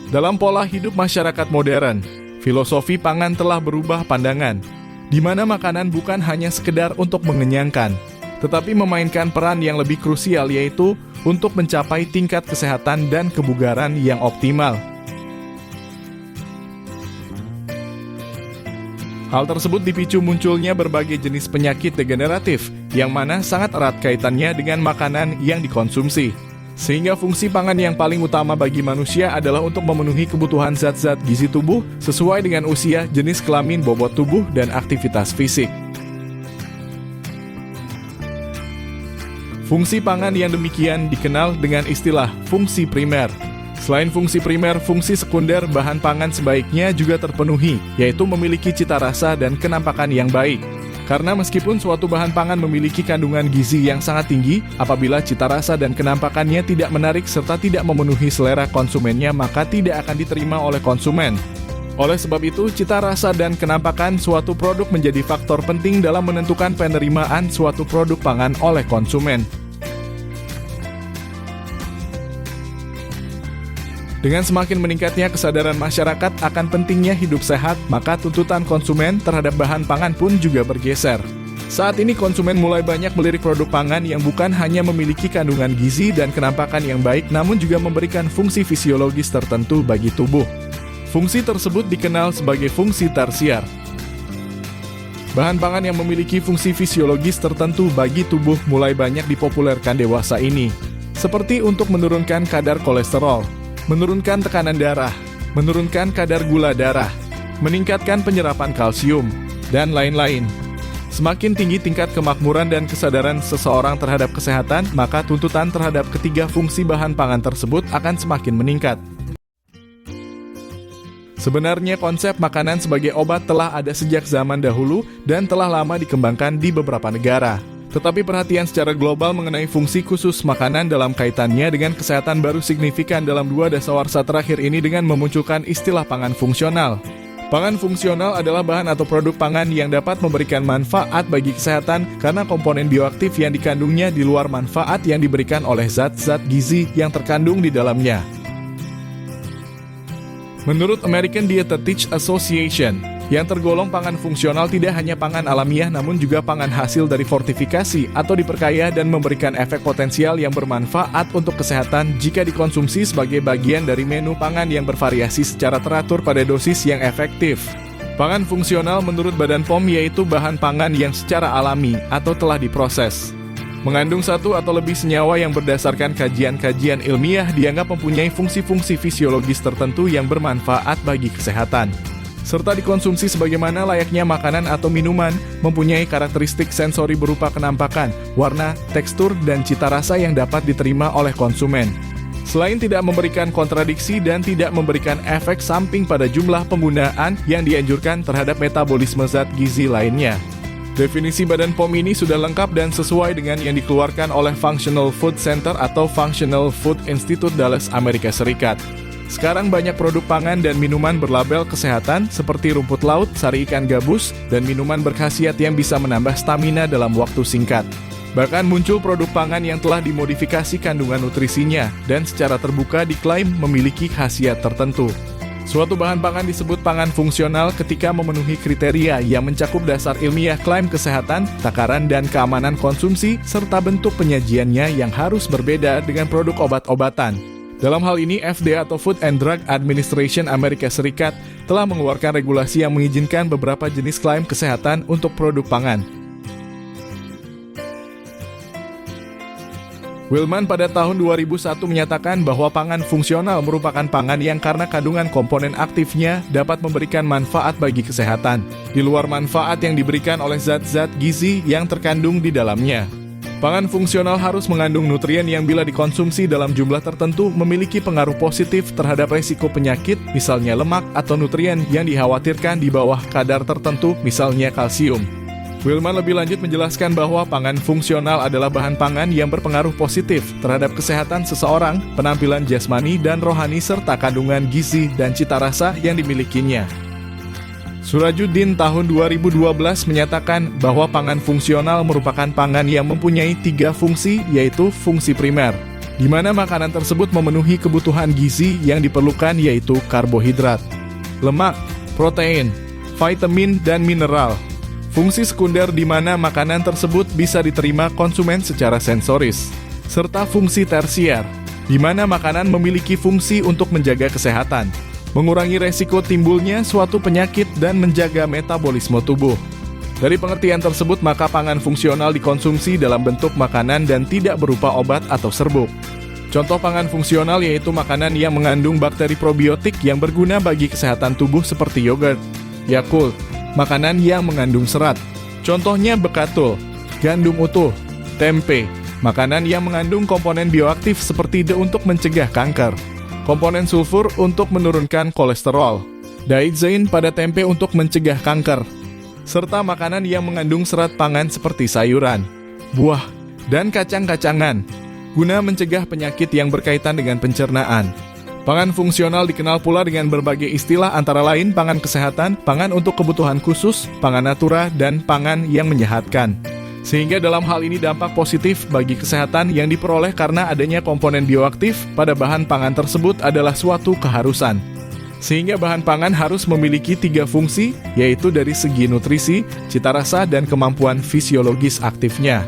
Dalam pola hidup masyarakat modern, filosofi pangan telah berubah pandangan, di mana makanan bukan hanya sekedar untuk mengenyangkan, tetapi memainkan peran yang lebih krusial, yaitu untuk mencapai tingkat kesehatan dan kebugaran yang optimal. Hal tersebut dipicu munculnya berbagai jenis penyakit degeneratif, yang mana sangat erat kaitannya dengan makanan yang dikonsumsi. Sehingga fungsi pangan yang paling utama bagi manusia adalah untuk memenuhi kebutuhan zat-zat gizi tubuh sesuai dengan usia, jenis kelamin, bobot tubuh, dan aktivitas fisik. Fungsi pangan yang demikian dikenal dengan istilah fungsi primer. Selain fungsi primer, fungsi sekunder bahan pangan sebaiknya juga terpenuhi, yaitu memiliki cita rasa dan kenampakan yang baik. Karena meskipun suatu bahan pangan memiliki kandungan gizi yang sangat tinggi, apabila cita rasa dan kenampakannya tidak menarik serta tidak memenuhi selera konsumennya, maka tidak akan diterima oleh konsumen. Oleh sebab itu, cita rasa dan kenampakan suatu produk menjadi faktor penting dalam menentukan penerimaan suatu produk pangan oleh konsumen. Dengan semakin meningkatnya kesadaran masyarakat akan pentingnya hidup sehat, maka tuntutan konsumen terhadap bahan pangan pun juga bergeser. Saat ini konsumen mulai banyak melirik produk pangan yang bukan hanya memiliki kandungan gizi dan kenampakan yang baik, namun juga memberikan fungsi fisiologis tertentu bagi tubuh. Fungsi tersebut dikenal sebagai fungsi tersier. Bahan pangan yang memiliki fungsi fisiologis tertentu bagi tubuh mulai banyak dipopulerkan dewasa ini, seperti untuk menurunkan kadar kolesterol, menurunkan tekanan darah, menurunkan kadar gula darah, meningkatkan penyerapan kalsium, dan lain-lain. Semakin tinggi tingkat kemakmuran dan kesadaran seseorang terhadap kesehatan, maka tuntutan terhadap ketiga fungsi bahan pangan tersebut akan semakin meningkat. Sebenarnya konsep makanan sebagai obat telah ada sejak zaman dahulu dan telah lama dikembangkan di beberapa negara. Tetapi perhatian secara global mengenai fungsi khusus makanan dalam kaitannya dengan kesehatan baru signifikan dalam 2 dasawarsa terakhir ini dengan memunculkan istilah pangan fungsional. Pangan fungsional adalah bahan atau produk pangan yang dapat memberikan manfaat bagi kesehatan karena komponen bioaktif yang dikandungnya di luar manfaat yang diberikan oleh zat-zat gizi yang terkandung di dalamnya. Menurut American Dietetic Association, yang tergolong pangan fungsional tidak hanya pangan alamiah namun juga pangan hasil dari fortifikasi atau diperkaya dan memberikan efek potensial yang bermanfaat untuk kesehatan jika dikonsumsi sebagai bagian dari menu pangan yang bervariasi secara teratur pada dosis yang efektif. Pangan fungsional menurut Badan POM yaitu bahan pangan yang secara alami atau telah diproses, mengandung satu atau lebih senyawa yang berdasarkan kajian-kajian ilmiah dianggap mempunyai fungsi-fungsi fisiologis tertentu yang bermanfaat bagi kesehatan, serta dikonsumsi sebagaimana layaknya makanan atau minuman, mempunyai karakteristik sensori berupa kenampakan, warna, tekstur, dan cita rasa yang dapat diterima oleh konsumen. Selain tidak memberikan kontradiksi dan tidak memberikan efek samping pada jumlah penggunaan yang dianjurkan terhadap metabolisme zat gizi lainnya. Definisi Badan POM ini sudah lengkap dan sesuai dengan yang dikeluarkan oleh Functional Food Center atau Functional Food Institute Dallas, Amerika Serikat. Sekarang banyak produk pangan dan minuman berlabel kesehatan seperti rumput laut, sari ikan gabus, dan minuman berkhasiat yang bisa menambah stamina dalam waktu singkat. Bahkan muncul produk pangan yang telah dimodifikasi kandungan nutrisinya dan secara terbuka diklaim memiliki khasiat tertentu. Suatu bahan pangan disebut pangan fungsional ketika memenuhi kriteria yang mencakup dasar ilmiah klaim kesehatan, takaran dan keamanan konsumsi, serta bentuk penyajiannya yang harus berbeda dengan produk obat-obatan. Dalam hal ini, FDA atau Food and Drug Administration Amerika Serikat telah mengeluarkan regulasi yang mengizinkan beberapa jenis klaim kesehatan untuk produk pangan. Willman pada tahun 2001 menyatakan bahwa pangan fungsional merupakan pangan yang karena kandungan komponen aktifnya dapat memberikan manfaat bagi kesehatan, di luar manfaat yang diberikan oleh zat-zat gizi yang terkandung di dalamnya. Pangan fungsional harus mengandung nutrien yang bila dikonsumsi dalam jumlah tertentu memiliki pengaruh positif terhadap resiko penyakit, misalnya lemak atau nutrien yang dikhawatirkan di bawah kadar tertentu, misalnya kalsium. Willman lebih lanjut menjelaskan bahwa pangan fungsional adalah bahan pangan yang berpengaruh positif terhadap kesehatan seseorang, penampilan jasmani dan rohani serta kandungan gizi dan cita rasa yang dimilikinya. Surajuddin tahun 2012 menyatakan bahwa pangan fungsional merupakan pangan yang mempunyai 3 fungsi, yaitu fungsi primer, di mana makanan tersebut memenuhi kebutuhan gizi yang diperlukan yaitu karbohidrat, lemak, protein, vitamin, dan mineral. Fungsi sekunder di mana makanan tersebut bisa diterima konsumen secara sensoris, serta fungsi tersier, di mana makanan memiliki fungsi untuk menjaga kesehatan, mengurangi resiko timbulnya suatu penyakit, dan menjaga metabolisme tubuh. Dari pengertian tersebut, maka pangan fungsional dikonsumsi dalam bentuk makanan dan tidak berupa obat atau serbuk. Contoh pangan fungsional yaitu makanan yang mengandung bakteri probiotik yang berguna bagi kesehatan tubuh seperti yogurt, Yakult, makanan yang mengandung serat. Contohnya bekatul, gandum utuh, tempe, makanan yang mengandung komponen bioaktif seperti D untuk mencegah kanker, komponen sulfur untuk menurunkan kolesterol, daidzein pada tempe untuk mencegah kanker, serta makanan yang mengandung serat pangan seperti sayuran, buah, dan kacang-kacangan, guna mencegah penyakit yang berkaitan dengan pencernaan. Pangan fungsional dikenal pula dengan berbagai istilah antara lain pangan kesehatan, pangan untuk kebutuhan khusus, pangan natura, dan pangan yang menyehatkan. Sehingga dalam hal ini dampak positif bagi kesehatan yang diperoleh karena adanya komponen bioaktif pada bahan pangan tersebut adalah suatu keharusan. Sehingga bahan pangan harus memiliki 3 fungsi, yaitu dari segi nutrisi, cita rasa, dan kemampuan fisiologis aktifnya.